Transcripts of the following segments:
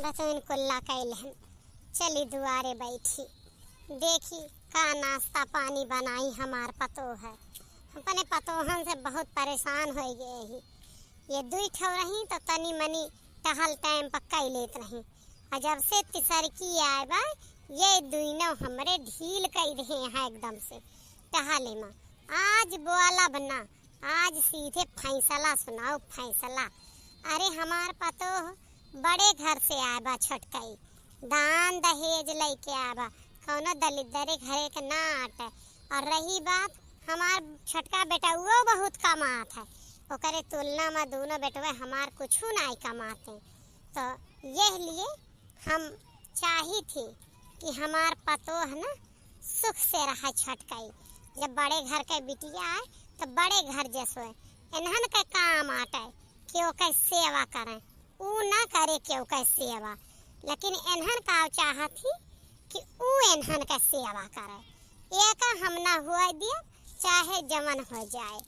चला तो कुल्ला कैलहन। चली दुआरे बैठी, देखी का नाश्ता पानी बनाई हमार पतो है। अपने पतोहन से बहुत परेशान हो गए ही। ये दुई ठो रही तो तनी मनी टहल टाइम पक्का ही लेत रही, और जब से तिसरकी आए बा ये दुईनों हमरे ढील कर रहे हैं एकदम से टहले में। आज बोला बना, आज सीधे फैसला सुनाओ फैसला। अरे हमार पतो बड़े घर से आए बा, छोटकाई दान दहेज लेके आए बा, कौनो दलिदरे घरे के ना आटे। और रही बात हमार छोटका बेटा वो बहुत कमात है, ओकरे तुलना में दोनों बेटवे हमार कुछ नहीं कमाते। तो यह लिए हम चाही थी कि हमार पतो है ना सुख से रहा छोटकाई। जब बड़े घर के बिटिया आए तो बड़े घर जैसो है, इन्हन के काम आटे कि ओके सेवा करें, ऊ ना करे कि ओके सेवा, लेकिन इन्हन का चाहत थी कि ऊ इन्हन का सेवा करे। एक हम ना हुआ दिया चाहे जमन हो जाए।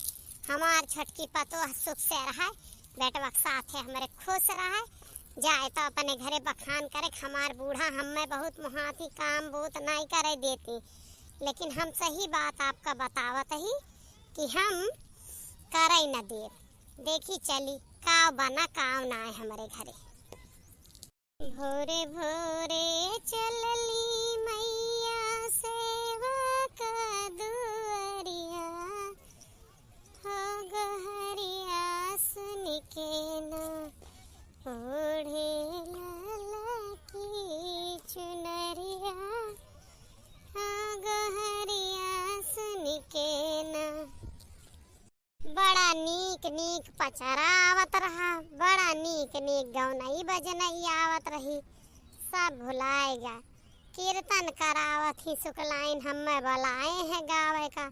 हमार छोटकी पतो सुख से रहा, बेटवा साथ है हमारे खुश रहा, जाए तो अपने घरे बखान करे। हमार बूढ़ा हमें बहुत मुहाती काम बहुत नहीं करे देती, लेकिन हम सही बात आपका बतावत ही कि हम करे न दे। देखी चली काव बना काव ना है हमारे घरे। भोरे भोरे चलली मैया सेवा का दुआरिया, हो गहरिया सुन के ना ओढ़े लाला की चुनरिया, हो गहरिया सुन के ना। बड़ा नीक नीक पचरा आवत रहा, बड़ा नीक नीक गौनई बजनई आवत रही, सब भुलाएगा। कीर्तन करावत ही शुक्लाइन हमें बुलाए हैं गावे का।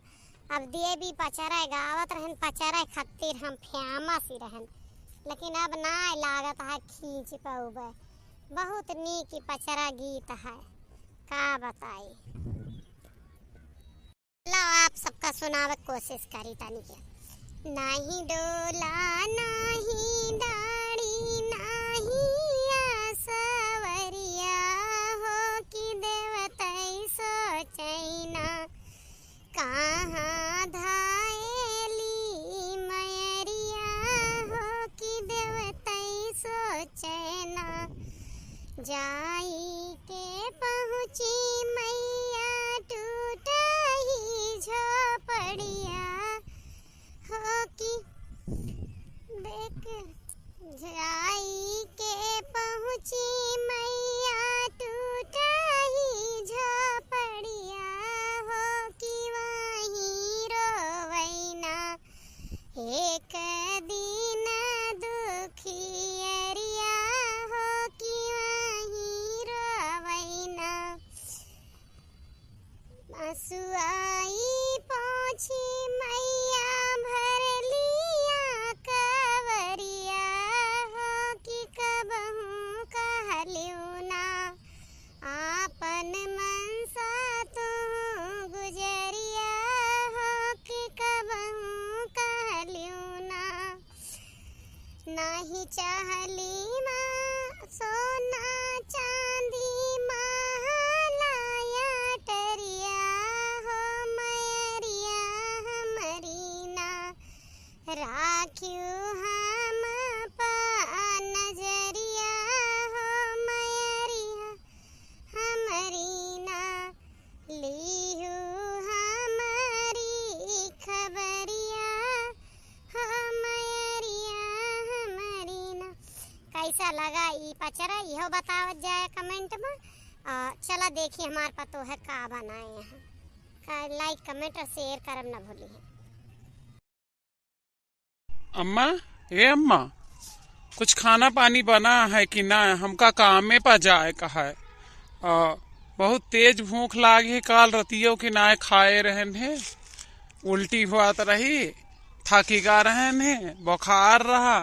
अब देवी पचरा गावत रहन, पचरा खातिर हम फेमस ही रहन, लेकिन अब ना लागत है खींच पाऊबे। बहुत नीक पचरा गीत है, का बताई। लो आप सबका सुनावे कोशिश करी तनी के। नाही डोला नाही दाढ़ी नाही आसवरिया, हो कि देवतई सोचैना कहाँ धायली मयरिया, हो कि देवतई सोचैना। जाई के पहुँची मैया टूटही झोपड़िया, हो कि देख जाई के पहुँची मैया टूटही झोपड़िया, हो कि वहीं रोवैना एक दिन दुखियरिया, हो कि वहीं रोवैना। आंसुआई पहुँची मैया भर लिया कवरिया, हो कि कबहू कहलियो ना आपन मनसा तू गुजरिया, हो कि कबहू कहलियो ना। नाही चाहली माँ सोना चांदी महलाया टरिया, हो मयरिया हमारी ना राखियो हम पा नजरिया, हो मयरिया हमारी ना लिहू हमारी खबरिया, हो मयरिया हमारी ना। कैसा लगा ई पचरा इहो बतावत जाए कमेंट में। चला देखिए हमार पतो है का बनाए हैं। लाइक कमेंट और शेयर करब ना भूली है। अम्मा ए अम्मा, कुछ खाना पानी बना है कि ना? हमका कामे पर जाए का है। बहुत तेज भूख लागी है, काल रतियों की ना खाए रहन है, उल्टी हुआ तो रही, थकी गा रहन है, बुखार रहा।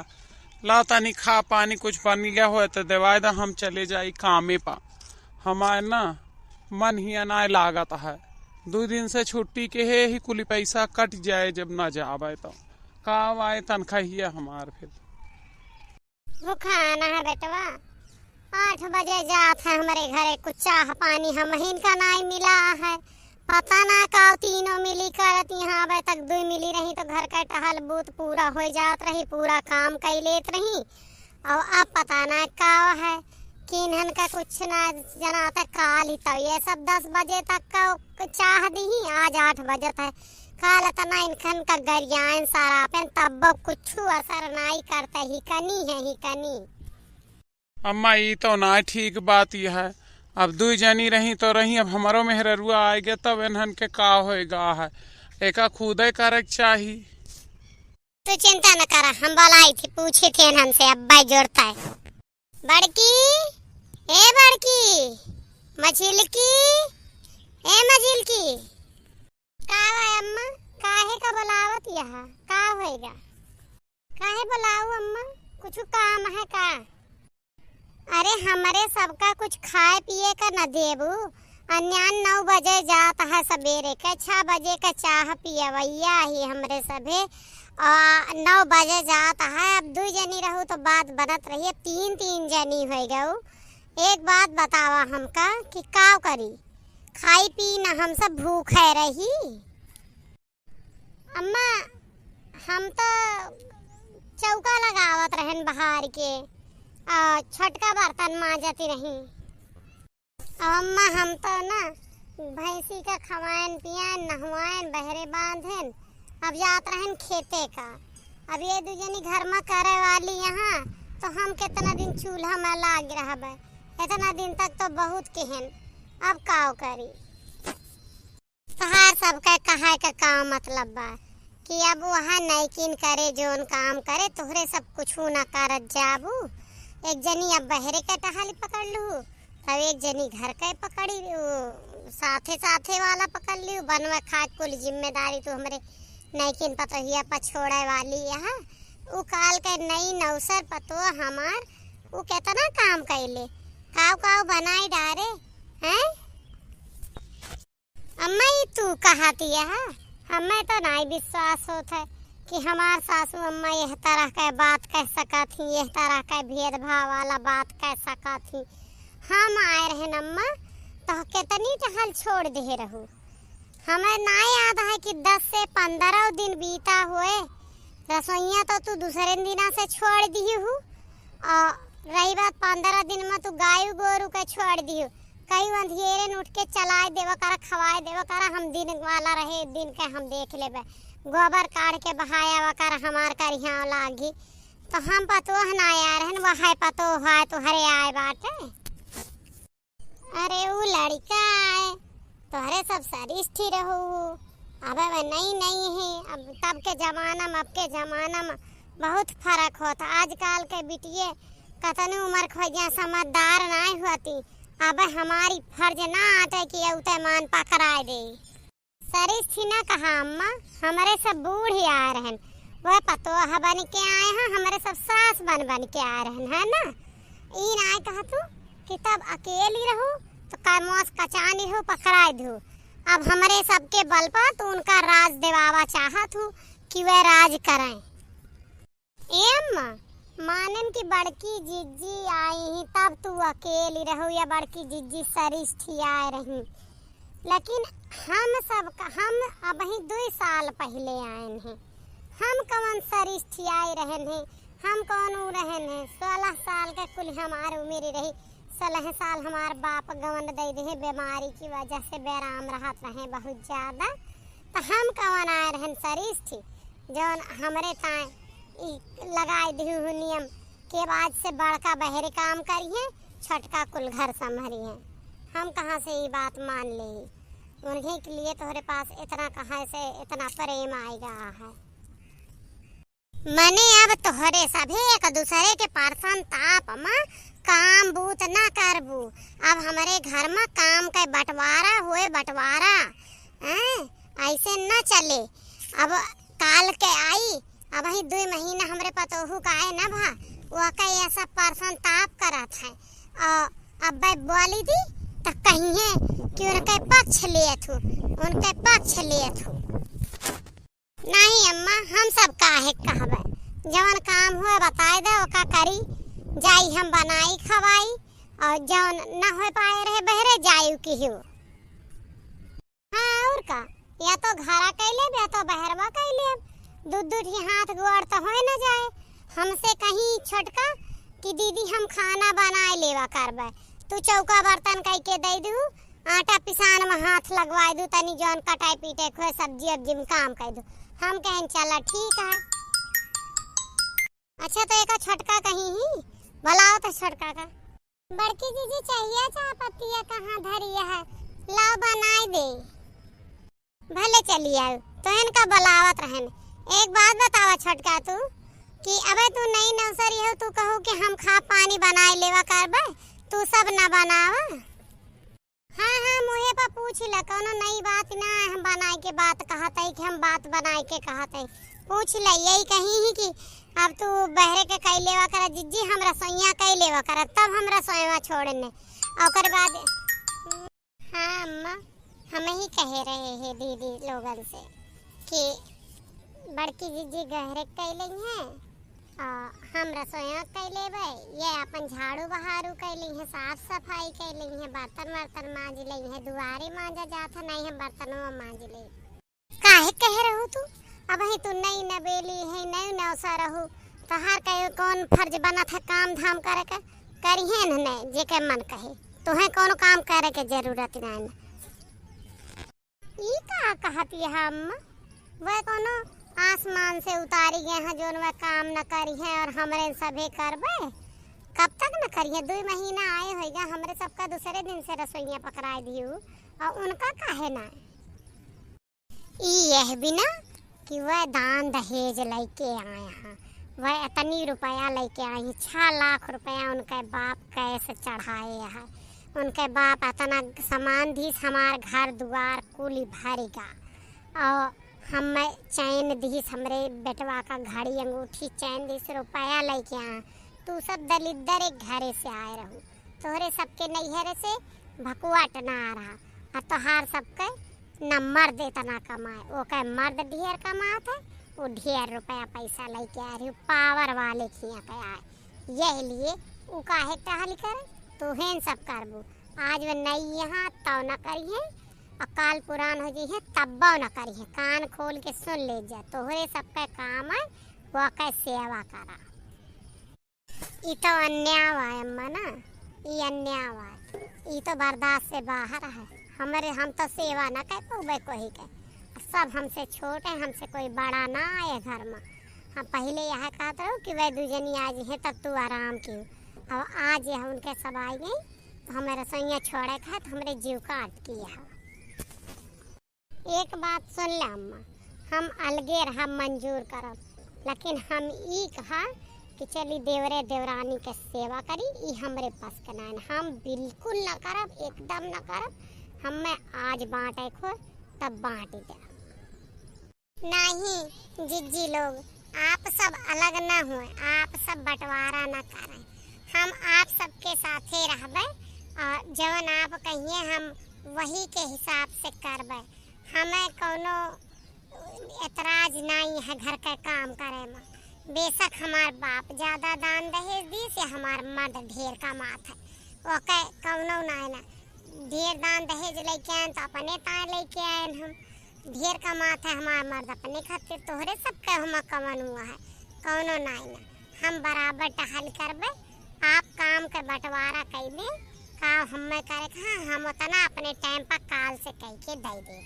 ला तनी खा पानी कुछ बन गया हो तो दवाई दा, हम चले जाई कामे पा। हमारे ना मन ही अनाय लागत है, 2 दिन से छुट्टी के है ही कुल पैसा कट जाए जब ना जावे तो का आए तनख्वाह हमार। फिर वो खाना है बेटवा, 8 बजे जात है हमारे घरे कुछ चाह पानी हम का नहीं मिला है। पता ना का तीनों मिली करत यहाँ अबे तक 2 मिली रही तो घर का टहल बूत पूरा हो जात रही, पूरा काम कर लेत रही। और अब पता ना का है किन्हन का कुछ ना जना तक काल ही तो ये सब 10 बजे तक का चाह दी, आज 8 बजे है। काल तना इनखन का गरियान सारा पेन तब कुछ असर नहीं करता ही कनी है ही कनी। अम्मा ये तो ना ठीक बात यह है। अब 2 जनी रही तो रही, अब हमारो मेहरुआ आएगा तब इन्हन के का होएगा है। एका खुदे करे चाही। तू चिंता न कर, हम बोलाई थी पूछी थी इन्हन से अब्बा जोड़ता है। बड़की ए बड़की मछिलकी ए मछिलकी का है अम्मा? काहे का बुलावत यहाँ का होएगा? काहे बुलाऊ अम्मा? कुछ काम है का? अरे हमारे सबका कुछ खाए पिए का न देबू। अन्यान 9 बजे जाता है सवेरे के, 6 बजे का चाह पिए भैया ही हमरे सभे 9 बजे जाता है। अब 2 जनी रहू तो बात बनत रही, 3 जनी हो गऊ। एक बात बतावा हमका कि का करी, खाई पी न हम सब भूखे रही। अम्मा हम तो चौका लगावत रहन बाहर के, छोटका बर्तन मांजती रही। अम्मा हम तो ना भैंसी का खवाएन पियान नहवाएन बहरे बांधेन, अब जात रहन खेते का। अब ये 2 जनी घर में करे वाली यहाँ तो हम कितना दिन चूल्हा में लाग रहबे, इतना दिन तक तो बहुत केहन। अब काव करी तहार सबका कहा का मतलब बा कि अब वहाँ नैकिन करे जोन काम करे तोहरे सब कुछ ना करत जाबू। एक जनी अब बहरे का टहल पकड़ लू, तब एक जनी घर का पकड़ी साथे साथे वाला पकड़ लियो। बनवा खा कुल जिम्मेदारी तो हमरे नैकिन पतोहिया पछोड़े वाली यहाँ। उ काल के नई नौसर पतो हमार उ कितना काम कैले, काव काव बनाई डारे हैं। अम्मा ये तू कहाती है, हमें तो नहीं विश्वास होता है कि हमार सासू अम्मा यह तरह के बात कह सका थी, यह तरह के भेदभाव वाला बात कह सका थी। हम आए रहे अम्मा तो कितनी टहल छोड़ दे रहू। हमें ना याद है कि 10 से 15 दिन बीता हुए, रसोईया तो तू दूसरे दिना से छोड़ दी हूँ। और रही बात 15 दिन में तू गाय गोरू के छोड़ दी हूँ। कई अंधेरे उठ के चलाए देवा करा, खवाए देवा करा। हम दिन वाला रहे दिन के हम देख लेबे, गोबर काट के बहाया वकर हमार करिया लागी तो हम पतो ना यार हन वह पतो है तुहरे आए बाटे। अरे वो लड़का आए तुहरे सब सरिष्ठी रहू। अब नहीं है, अब तब के जमाना में अब के जमाना में बहुत फर्क होता। आजकल के बिटिये कतनी उम्र खोजिया समझदार नहीं होती। अब हमारी फर्ज ना आते कि उते मान पकड़ाए दे। सरिष्ठी ना कहा अम्मा, हमारे सब बूढ़ी आ रहन, वह पतोह बन के आए हैं, हमारे सब सास बन के आ रहन है ना। ई ना कहा तू कि तब अकेली रहू तो कैमोस कचानी हो पकड़ाए दू। अब हमारे सबके बल पर तो उनका राज देवावा चाहत हूँ कि वह राज करें। ए अम्मा मानन की बड़की जिज्जी आई ही तब तू अकेली रहू या बड़की जिज्जी सरिष्ठी आए रही। लेकिन हम अब ही 2 साल पहले आए हैं। हम कौन सरिष्ठी आए रहन हैं, हम कौन रहन हैं। 16 साल के कुल हमार उम्र रही। 16 साल हमार बाप गवन दे दे बीमारी की वजह से बेराम रहत रहे बहुत ज्यादा। तो हम कौन आए रहन सरिष्ठी जौन हमरे ताए लगाए दिहु नियम के बाद से बड़का बहरे काम करिए, छोटका कुल घर संभरिए। हम कहाँ से ये बात मान ले, उन्हीं के लिए तोहरे पास इतना कहाँ से इतना प्रेम आएगा है। मने अब तोहरे सभी एक दूसरे के परसन ताप में काम बूत ना करबू। अब हमारे घर में काम का बंटवारा हुए बंटवारा ऐसे न चले। अब काल के आई अब ही 2 महीना हमरे पतोहू का आए ना भा वो का ऐसा परसन ताप करत है। अब बोली दी तो कहिए कि उनके पक्ष लिए थू, उनके पक्ष लिए थू। नहीं अम्मा हम सब काहे कहबे, जवन काम हुए बताए दे ओका करी जाई, हम बनाई खवाई और जौन ना हो पाए रहे बहरे जायु की हो। हाँ और का, या तो घरा कैले या तो बहरवा कैले। दूध ही हाथ गोड़ तो हो न जाए हमसे कहीं छोटका कि दीदी हम खाना बनाए लेवा करबे, तू चौका बर्तन कह के दे दू, आटा पिसान में हाथ लगवा दू, तनी जौन कटाई पीटे खोए सब्जी अब्जी में काम कर दू। हम कहें चला ठीक है। अच्छा तो एक छोटका कहीं ही बुलाओ तो छोटका का। बड़की दीदी चाहिए चाय पत्ती कहाँ धरी है, लाओ बनाई दे। भले चली आओ तो इनका बुलावत रहन। एक बात बतावा छोटका तू कि अबे तू नई नौसरी हो, तू कहो कि हम खा पानी बनाए लेवा करबे, तू सब ना बनावा। हाँ हाँ मुहे पर पूछ ल, कोनो नई बात ना है, हम बनाए के बात कहत है कि हम बात बनाए के कहत है, पूछ ल। यही कहीं ही कि अब तू बहरे के कई लेवा कर जिज्जी, हम रसोईया कई लेवा कर, तब हम रसोईवा छोड़ने और बाद। हाँ अम्मा हम ही कह रहे हैं दीदी लोगन से कि बड़की जिज्जी गहरे कई ली हैं और हम रसोईया कई लेबै, ये अपन झाड़ू बहारू कई ली है, साफ सफाई कई ली है, बर्तन वर्तन मांज ली है, दुआरे मांजा जाता नहीं है बर्तनों मांज ली। काहे कह रहो तू, अब ही तू नई नबेली है, नई नौसा रहू, तहार कहे कौन फर्ज बना था काम धाम करे के, करिए न नहीं जे के मन कहे, तुहे कोनो काम करे के जरूरत नहीं। ई का कहती है अम्मा, वह कोनो आसमान से उतारी गए हैं जोन वह काम न करी है और हमरे सभे करबे, कब तक न करिए। 2 महीना आए होगा, हमरे सबका दूसरे दिन से रसोईया पकड़ाई दियो और उनका काहे ना। यह बिना कि वह दान दहेज लेके आए हैं, वह इतनी रुपया लेके आई 6 लाख रुपया उनके बाप कैसे चढ़ाए है। उनके बाप इतना सामान दी, हमार घर दुआर कुली भरेगा और हमें चैन दी, हमरे बेटवा का घड़ी अंगूठी चैन दी, रुपया लेके आए। तू सब दलिद्र एक घरे से आए रहू, तोहरे सबके नैहरे से भकुआट ना आ रहा और तोहार सबके न मर्द इतना कमाए, वो कहे मर्द ढेर कमात है, वो ढेर रुपया पैसा लेके आ रही, पावर वाले खिया के आए। यही लिए वो काहे टहल करे, तू हेन सब करबू। आज वे नहीं यहाँ तो न करिए और काल पुरान हो जाइए तब न करिए, कान खोल के सुन ले जा, तोहरे सबका काम है वो के सेवा करा। ये तो अन्याय है अम्मा ना, ये अन्याय है, ये तो बर्दाश्त से बाहर है। हम तो सेवा न कर पाऊबे कोई के, सब हमसे छोटे, हमसे कोई बड़ा ना आए घर में। हम पहले यह कहते हो कि वह 2 जनी आज है तब तू आराम की, और आज यह उनके सब आई गई तो हमें रसोईया छोड़े खा तो हमारे जीव का अटकी है। एक बात सुन ले अम्मा, हम अलगे रहा मंजूर करब, लेकिन हम ई कहा कि चली देवरे देवरानी के सेवा करी, ई हमरे पास का नहीं, हम बिल्कुल न करब, एकदम न करब। हमें आज बांटे खो तब बांट दे। नहीं जिज्जी लोग, आप सब अलग ना हुए, आप सब बंटवारा न करें, हम आप सबके साथे रहबे और जवन आप कहिए हम वही के हिसाब से करबे। हमें कोनो एतराज नहीं है घर का काम करे में, बेशक हमार बाप ज्यादा दान दहेज दी से हमार मर्द ढेर कमात है, वो कह कौनो ना ढेर दान दहेज लेके आए तो अपने ताए लेके आए, हम ढेर कमात है हमार मर्द अपने खातिर, तोहरे सबके हम कमन हुआ है, कौनो ना हम बराबर टहल करबे। आप काम के बंटवारा कर दे का हमें करे कहा, हम उतना अपने टाइम पर काल से कह के दे दे।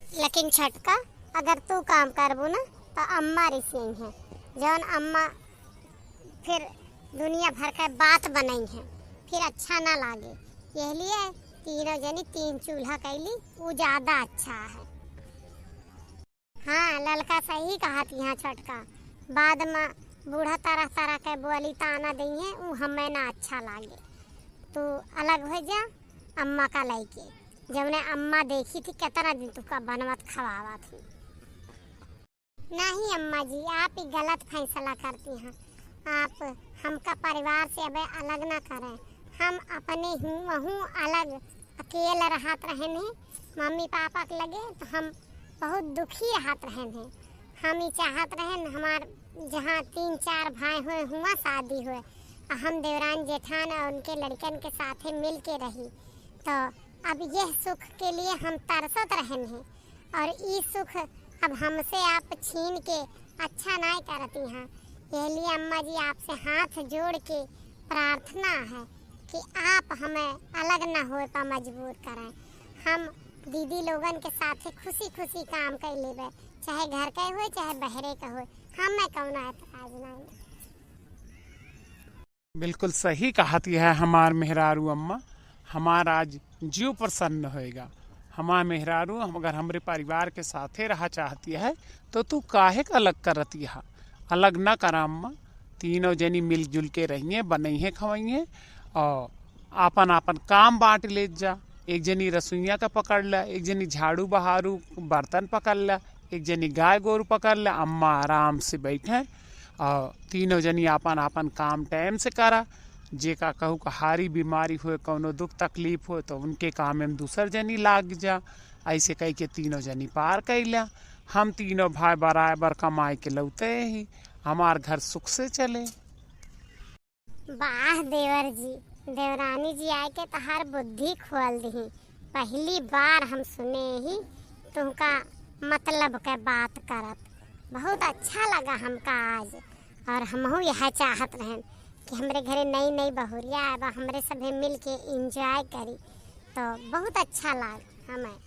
लेकिन छटका अगर तू काम करबू ना तो अम्मा रिसिंग है, जौन अम्मा फिर दुनिया भर का बात बनाई है, फिर अच्छा ना लागे। यह लिए 3 जनी 3 चूल्हा कैली, वो ज्यादा अच्छा है। हाँ ललका सही कहा यहाँ छटका, बाद में बूढ़ा तरह तरह के बोली ताना दी है, वो हमें ना अच्छा लागे। तू अलग हो जा अम्मा का लेके, जब ने अम्मा देखी थी कितना दिन तुका बनवत खवावा थी। नहीं अम्मा जी आप ही गलत फैसला करती हैं, आप हमका परिवार से अब अलग ना करें, हम अपने वहूँ अलग अकेले रहत रहन हैं, मम्मी पापा के लगे तो हम बहुत दुखी रहत रहन हैं। हम ही चाहत रहन हमार जहाँ 3-4 भाई हुए हुआ शादी हुए, हम देवरान जेठान और उनके लड़कन के साथे मिल के रही। तो अब यह सुख के लिए हम तरसत रहन हैं और ई सुख अब हमसे आप छीन के अच्छा नहीं करती हैं। इसलिए अम्मा जी आपसे हाथ जोड़ के प्रार्थना है कि आप हमें अलग न हो पर मजबूर करें। हम दीदी लोगन के साथ खुशी खुशी काम कर लेवे, चाहे घर का हो चाहे बहरे का हो, हमें कौन एतराज नहीं। बिल्कुल सही कहती है हमार मेहरारू अम्मा। हमारा आज जीव प्रसन्न होएगा। हमार मेहरारू अगर हमरे परिवार के साथे रहा चाहती है तो तू काहे का अलग करती है। अलग ना करा अम्मा, तीनों जनी मिलजुल के रहिए, बनइहे खवइहे और आपन आपन काम बांट ले जा। एक जनी रसोइया का पकड़ ला, एक जनी झाड़ू बहारू बर्तन पकड़ ला, एक जनी गाय गोरू पकड़ ला। अम्मा आराम से बैठे और तीनों जनी आपन आपन काम टाइम से करा। जे का कहू हारी बीमारी हो, कौनो दुख तकलीफ हो तो उनके काम में दूसर जनी लाग जा। ऐसे कह के तीनों जनी पार कैला। हम तीनों भाई बराबर कमाए के लौटे ही, हमार घर सुख से चले। वाह देवर जी, देवरानी जी आए के तहार बुद्धि खोल दी। पहली बार हम सुने ही तुमका मतलब के बात करत। बहुत अच्छा लगा हमका आज, और हमहू यह चाहत रहें कि हमरे घरे नई नई बहुरिया आए, हमरे सभे मिल के इंजॉय करी। तो बहुत अच्छा लगा हमें।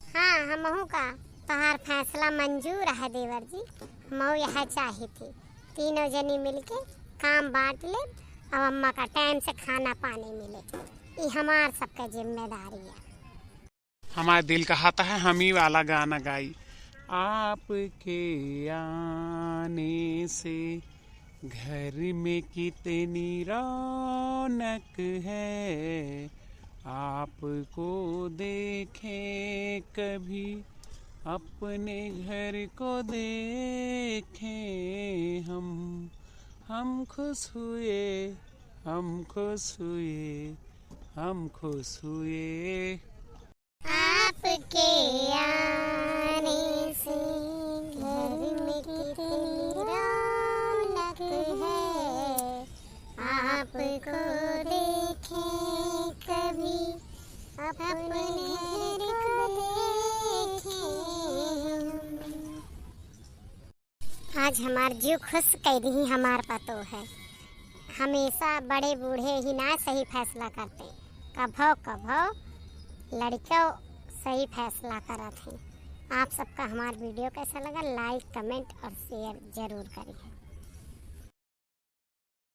हाँ, हमहू का तहार फैसला मंजूर है देवर जी। हमहू यह चाही थी तीनों जनी मिल के काम बांट ले और अम्मा का टाइम से खाना पानी मिले। ये हमार सबका जिम्मेदारी है। हमारे दिल कहता है हम ही वाला गाना गाई। आपके आने से घर में कितनी रौनक है, आपको देखे कभी अपने घर को देखे हम खुश हुए, हम खुश हुए, हम खुश हुए। आपके आने से घर में कितनी रौनक है, आपको देखे कभी अपने घर को देखे। आज हमार जीव खुश कर दी हमार पतो है। हमेशा बड़े बूढ़े ही ना सही फैसला करते, कभो कभो लड़कियों सही फैसला करत हैं। आप सबका हमारा वीडियो कैसा लगा, लाइक कमेंट और शेयर जरूर करिए।